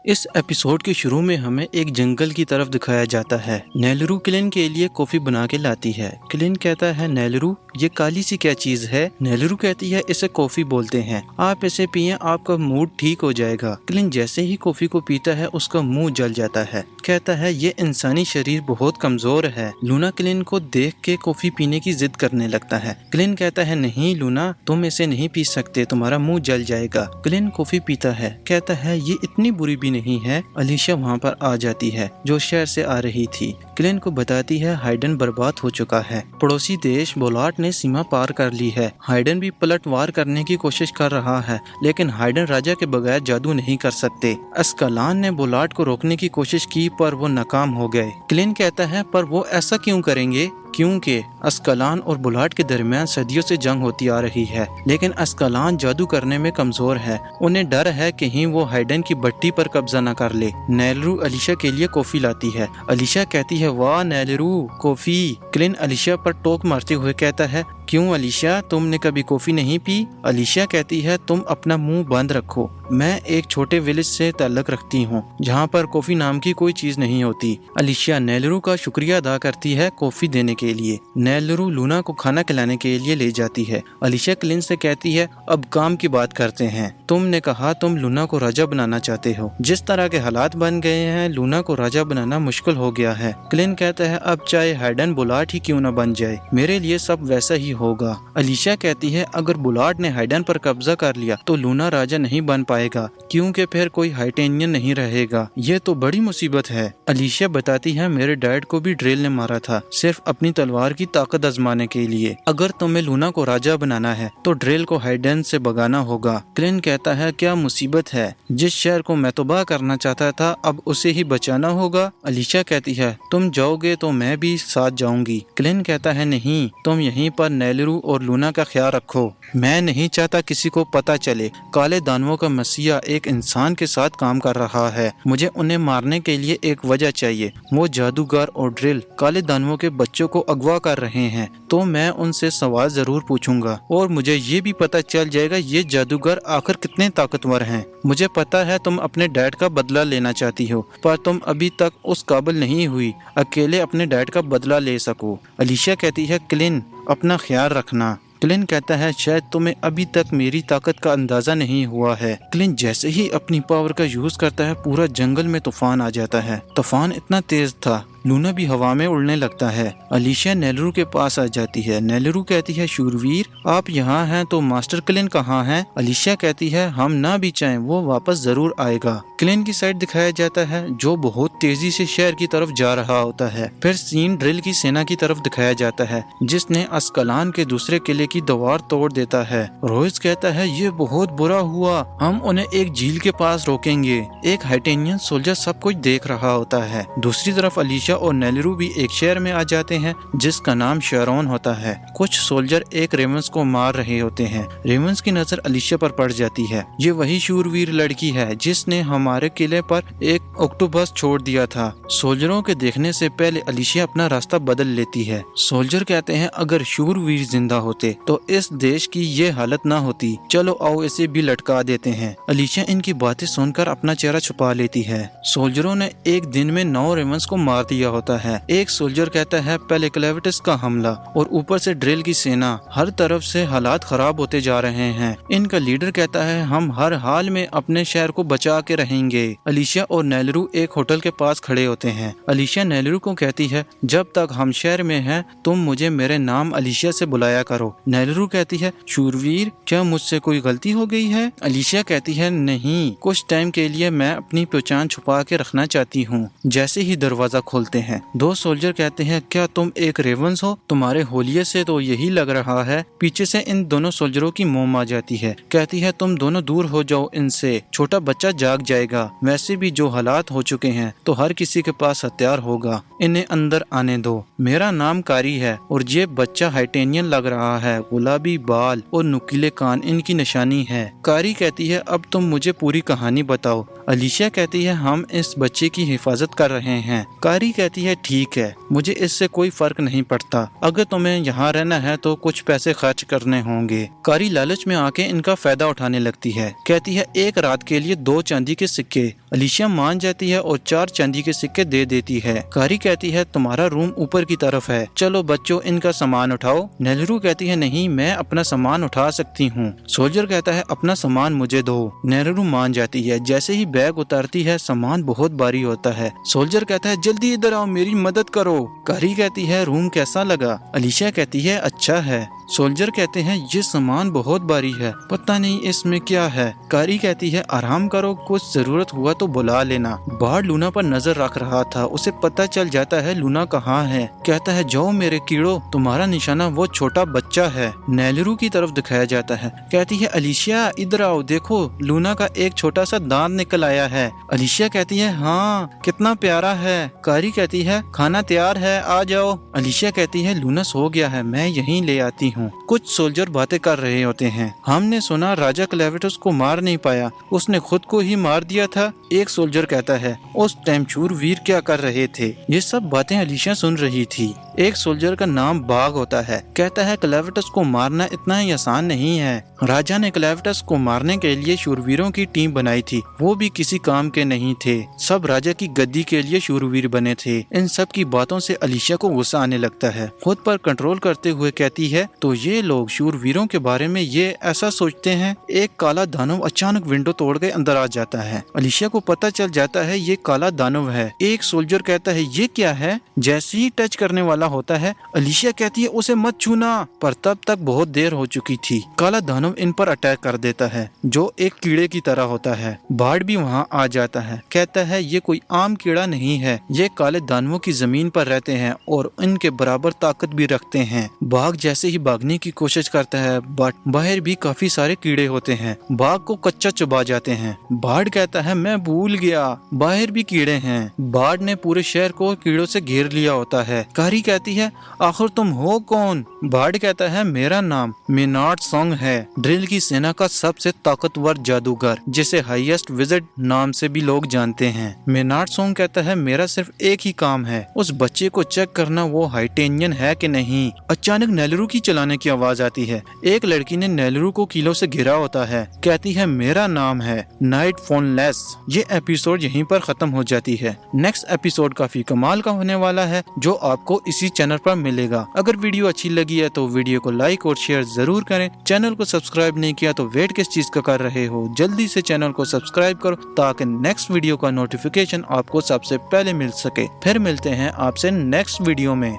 इस एपिसोड के शुरू में हमें एक जंगल की तरफ दिखाया जाता है। नेलरू क्लिन के लिए कॉफी बना के लाती है। क्लिन कहता है, नेलरू ये काली सी क्या चीज है? नेलरू कहती है, इसे कॉफी बोलते हैं, आप इसे पिए आपका मूड ठीक हो जाएगा। क्लिन जैसे ही कॉफी को पीता है उसका मुंह जल जाता है। कहता है, ये इंसानी शरीर बहुत कमजोर है। लूना क्लिन को देख के कॉफी पीने की जिद करने लगता है। क्लिन कहता है, नहीं लूना, तुम इसे नहीं पी सकते, तुम्हारा मुंह जल जाएगा। क्लिन कॉफी पीता है। कहता है, ये इतनी बुरी भी नहीं है। अलीशा वहाँ पर आ जाती है जो शहर से आ रही थी। क्लिन को बताती है हाइडन बर्बाद हो चुका है। पड़ोसी देश बोलार्ड ने सीमा पार कर ली है। हाइडन भी पलटवार करने की कोशिश कर रहा है, लेकिन हाइडन राजा के बगैर जादू नहीं कर सकते। अस्कलान ने बोलार्ड को रोकने की कोशिश की पर वो नाकाम हो गए। क्लिन कहता है, पर वो ऐसा क्यों करेंगे? क्योंकि अस्कलान और बुलाट के दरमियान सदियों से जंग होती आ रही है, लेकिन अस्कलान जादू करने में कमजोर है। उन्हें डर है कहीं वो हाइडन की भट्टी पर कब्जा न कर ले। नेलरू अलीशा के लिए कॉफी लाती है। अलीशा कहती है, वाह नेलरू, कॉफी। क्लिन अलीशा पर टोक मारते हुए कहता है, क्यों अलीशा, तुमने कभी कॉफी नहीं पी? अलीशा कहती है, तुम अपना मुंह बंद रखो। मैं एक छोटे विलेज से ताल्लुक रखती हूँ जहाँ पर कॉफी नाम की कोई चीज नहीं होती। अलीशा नेलरू का शुक्रिया अदा करती है कॉफी देने के लिए। नेलरू लूना को खाना खिलाने के लिए ले जाती है। अलीशा क्लिन से कहती है, अब काम की बात करते हैं। तुमने कहा तुम लूना को राजा बनाना चाहते हो। जिस तरह के हालात बन गए हैं, लूना को राजा बनाना मुश्किल हो गया है। क्लिन कहता है, अब चाहे हाइडन बुलाट ही क्यों न बन जाए, मेरे लिए सब वैसा ही होगा। अलीशा कहती है, अगर बुलाट ने हाइडन पर कब्जा कर लिया तो लूना राजा नहीं बन पाएगा, क्योंकि फिर कोई हाइटेनियन नहीं रहेगा। ये तो बड़ी मुसीबत है। अलीशा बताती है, मेरे डैड को भी ड्रिल ने मारा था, सिर्फ अपनी तलवार की ताकत आजमाने के लिए। अगर तुम्हें लूना को राजा बनाना है तो ड्रिल को हाइडन से भगाना होगा। क्लिन कहता है, क्या मुसीबत है, जिस शहर को मैं तबाह करना चाहता था अब उसे ही बचाना होगा। अलीशा कहती है, तुम जाओगे तो मैं भी साथ जाऊंगी। क्लिन कहता है, नहीं, तुम यहीं पर नेलरू और लूना का ख्याल रखो। मैं नहीं चाहता किसी को पता चले काले दानवों का मसीहा एक इंसान के साथ काम कर रहा है। मुझे उन्हें मारने के लिए एक वजह चाहिए। वो जादूगर और ड्रिल काले दानवों के बच्चों को अगवा कर रहे हैं, तो मैं उनसे सवाल जरूर पूछूंगा और मुझे ये भी पता चल जाएगा ये जादूगर आखिर कितने ताकतवर हैं। मुझे पता है तुम अपने डैड का बदला लेना चाहती हो, पर तुम अभी तक उस काबिल नहीं हुई अकेले अपने डैड का बदला ले सको। अलीशा कहती है, क्लिन अपना ख्याल रखना। क्लिन कहता है, शायद तुम्हें अभी तक मेरी ताकत का अंदाजा नहीं हुआ है। क्लिन जैसे ही अपनी पावर का यूज करता है, पूरा जंगल में तूफान आ जाता है। तूफान इतना तेज था लूना भी हवा में उड़ने लगता है। अलीशा नेलरू के पास आ जाती है। नेलरू कहती है, शूरवीर आप यहाँ हैं तो मास्टर क्लिन कहाँ हैं? अलीशा कहती है, हम ना भी चाहें वो वापस जरूर आएगा। क्लिन की साइड दिखाया जाता है जो बहुत तेजी से शहर की तरफ जा रहा होता है। फिर सीन ड्रिल की सेना की तरफ दिखाया जाता है जिसने अस्कलान के दूसरे किले की दीवार तोड़ देता है। रोहित कहता है, ये बहुत बुरा हुआ, हम उन्हें एक झील के पास रोकेंगे। एक हाइटेनियन सोल्जर सब कुछ देख रहा होता है। दूसरी तरफ अलीशा और नेलरू भी एक शहर में आ जाते हैं जिसका नाम शेरोन होता है। कुछ सोल्जर एक रेवंस को मार रहे होते हैं। रेवंस की नजर अलीशा पर पड़ जाती है। ये वही शूरवीर लड़की है जिसने हमारे किले पर एक ऑक्टोपस छोड़ दिया था। सोल्जरों के देखने से पहले अलीशा अपना रास्ता बदल लेती है। सोल्जर कहते हैं, अगर शूरवीर जिंदा होते तो इस देश की ये हालत ना होती, चलो आओ इसे भी लटका देते हैं। अलीशा इनकी बातें सुनकर अपना चेहरा छुपा लेती है। सोल्जरों ने एक दिन में 9 रेवंस को मार दिया होता है। एक सोल्जर कहता है, पहले क्लेविटस का हमला और ऊपर से ड्रिल की सेना, हर तरफ से हालात खराब होते जा रहे हैं। इनका लीडर कहता है, हम हर हाल में अपने शहर को बचा के रहेंगे। अलीशा और नेलरू एक होटल के पास खड़े होते हैं। अलीशा नेलरू को कहती है, जब तक हम शहर में हैं तुम मुझे मेरे नाम अलीशा से बुलाया करो। नेलरू कहती है, शूरवीर क्या मुझसे कोई गलती हो गई है? अलीशा कहती है, नहीं, कुछ टाइम के लिए मैं अपनी पहचान छुपा के रखना चाहती हूँ। जैसे ही दरवाजा खोलते हैं, 2 सोल्जर कहते हैं, क्या तुम एक रेवंस हो? तुम्हारे होलिये से तो यही लग रहा है। पीछे से इन दोनों सोल्जरों की मोम आ जाती है। कहती है, तुम दोनों दूर हो जाओ इनसे, छोटा बच्चा जाग जाएगा। वैसे भी जो हालात हो चुके हैं तो हर किसी के पास हथियार होगा, इन्हें अंदर आने दो। मेरा नाम कारी है और ये बच्चा हाइटेनियन लग रहा है। गुलाबी बाल और नुकीले कान इनकी निशानी है। कारी कहती है, अब तुम मुझे पूरी कहानी बताओ। अलीशा कहती है, हम इस बच्चे की हिफाजत कर रहे हैं। कारी कहती है ठीक है, मुझे इससे कोई फर्क नहीं पड़ता, अगर तुम्हें यहाँ रहना है तो कुछ पैसे खर्च करने होंगे। कारी लालच में आके इनका फायदा उठाने लगती है। कहती है एक रात के लिए 2 चांदी के सिक्के। अलीशिया मान जाती है और 4 चांदी के सिक्के दे देती है। कारी कहती है तुम्हारा रूम ऊपर की तरफ है, चलो बच्चों इनका सामान उठाओ। नेलरू कहती है नहीं, मैं अपना सामान उठा सकती हूँ। सोल्जर कहता है अपना सामान मुझे दो। नेलरू मान जाती है। जैसे ही बैग उतारती है सामान बहुत भारी होता है। सोल्जर कहता है जल्दी इधर आओ, मेरी मदद करो। कारी कहती है रूम कैसा लगा? अलीशिया कहती है अच्छा है। सोल्जर कहते हैं ये सामान बहुत भारी है, पता नहीं इसमें क्या है। कारी कहती है आराम करो, कुछ जरूरत हुआ तो बुला लेना। बार्ड लूना पर नजर रख रहा था, उसे पता चल जाता है लूना कहाँ है। कहता है जाओ मेरे कीड़ो, तुम्हारा निशाना वो छोटा बच्चा है। नेलरू की तरफ दिखाया जाता है। कहती है अलीशिया इधर आओ, देखो लूना का एक छोटा सा दांत निकल आया है। अलीशिया कहती है हाँ कितना प्यारा है। कारी कहती है खाना तैयार है, आ जाओ। अलीशिया कहती है लूना सो गया है, मैं यहीं ले आती हूँ। कुछ सोल्जर बातें कर रहे होते हैं। हमने सुना राजा क्लेवेटस को मार नहीं पाया, उसने खुद को ही मार दिया था। एक सोल्जर कहता है उस टाइम शूरवीर क्या कर रहे थे? ये सब बातें अलीशिया सुन रही थी। एक सोल्जर का नाम बाग होता है। कहता है क्लेवेटस को मारना इतना ही आसान नहीं है। राजा ने क्लेवेटस को मारने के लिए शूरवीरों की टीम बनाई थी, वो भी किसी काम के नहीं थे, सब राजा की गद्दी के लिए शूरवीर बने थे। इन सब की बातों से अलीशिया को गुस्सा आने लगता है। खुद पर कंट्रोल करते हुए कहती है तो ये लोग शूरवीरों के बारे में ये ऐसा सोचते हैं। एक काला दानव अचानक विंडो तोड़ के अंदर आ जाता है। अलीशिया को पता चल जाता है ये काला दानव है। एक सोल्जर कहता है ये क्या है? जैसे ही टच करने वाला होता है अलीशिया कहती है उसे मत छूना, पर तब तक बहुत देर हो चुकी थी। काला दानव इन पर अटैक कर देता है जो एक कीड़े की तरह होता है। बार्ड भी वहाँ आ जाता है। कहता है ये कोई आम कीड़ा नहीं है, ये काले दानवों की जमीन पर रहते हैं और इनके बराबर ताकत भी रखते हैं। बाघ जैसे ही भागने की कोशिश करता है बट बाहर भी काफी सारे कीड़े होते हैं, बाघ को कच्चा चबा जाते हैं। बार्ड कहता है मैं भूल गया, बाहर भी कीड़े हैं। बार्ड ने पूरे शहर को कीड़ों से घेर लिया होता है। कारी कहती है आखिर तुम हो कौन? बार्ड कहता है मेरा नाम मेनार्ड सॉन्ग है, ड्रिल की सेना का सबसे ताकतवर जादूगर, जिसे हाईएस्ट विजिट नाम से भी लोग जानते हैं। मेनार्ड सॉन्ग कहता है मेरा सिर्फ एक ही काम है, उस बच्चे को चेक करना वो हाइटेनियन है कि नहीं। अचानक नेलरू की चलाने की आवाज आती है। एक लड़की ने नेलरू को कीलों से घिरा होता है। कहती है मेरा नाम है नाइट फोनलेस। ये एपिसोड यहीं पर खत्म हो जाती है। नेक्स्ट एपिसोड काफी कमाल का होने वाला है जो आपको इसी चैनल पर मिलेगा। अगर वीडियो अच्छी लगी है तो वीडियो को लाइक और शेयर जरूर करें। चैनल को सब्सक्राइब नहीं किया तो वेट किस चीज का कर रहे हो, जल्दी से चैनल को सब्सक्राइब करो ताकि नेक्स्ट वीडियो का नोटिफिकेशन आपको सबसे पहले मिल सके। फिर मिलते हैं आपसे नेक्स्ट वीडियो में।